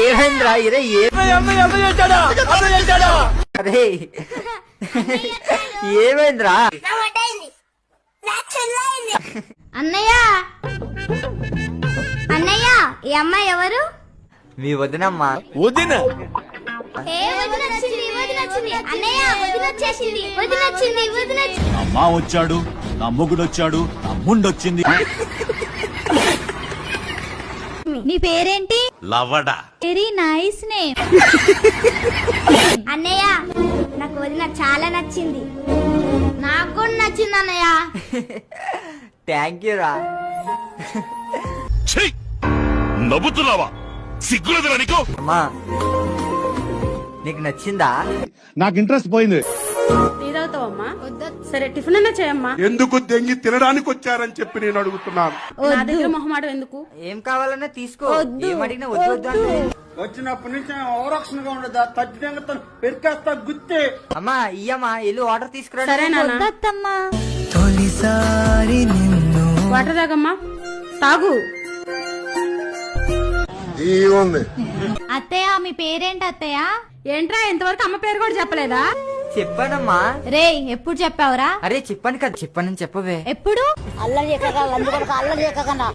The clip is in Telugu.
ఏమైందిరా ఇరే అరే ఏమైందిరా అన్నయ్య అన్నయ్య ఈ అమ్మాయి ఎవరు? మీ వదినమ్మా. వదిన అమ్మా వచ్చాడు, తమ్ముడు వచ్చాడు, తమ్ముండొచ్చింది. నీ పేరేంటి? లవడా. Very nice name. అన్నయ్య నాకు వదిన చాలా నచ్చింది. నాకు కూడా నచ్చింది అన్నయ్య. థ్యాంక్ యూ రా. నవ్వుతున్నావా? సిగ్గులేదురా నీకు? అమ్మా నీకు నచ్చిందా? నాకు ఇంట్రెస్ట్ పోయింది. తాగుతావమ్మా? సరే టిఫిన్ అన్నా చేయమ్మా. ఎందుకు దెంగి తినడానికి వచ్చారని చెప్పి నేను అడుగుతున్నాను. నా దగ్గర మొహమాటం ఎందుకు? ఏం కావాలన్నా తీసుకో. ఏం అడిగినా వద్దు వద్దు అంటే వచ్చినప్పటి నుంచి అవరక్షణగా ఉండదా? తగ్గితే పెరికేస్తా గుత్తే. అమ్మా ఇయ్యమ్మా వెళ్ళి ఆర్డర్ తీసుకురా. సరే నాన్న. వాటర్ తాగమ్మా. తాగు. అత్తయ్య మీ పేరేంటి అత్తయ్య? ఏంట్రా ఇంతవరకు అమ్మ పేరు కూడా చెప్పలేదా? చెప్పానమ్మా. రే ఎప్పుడు చెప్పావురా? అరే చెప్పాను కదా. చెప్పానని చెప్పవే. ఎప్పుడు? అల్లరి చేయకన్నా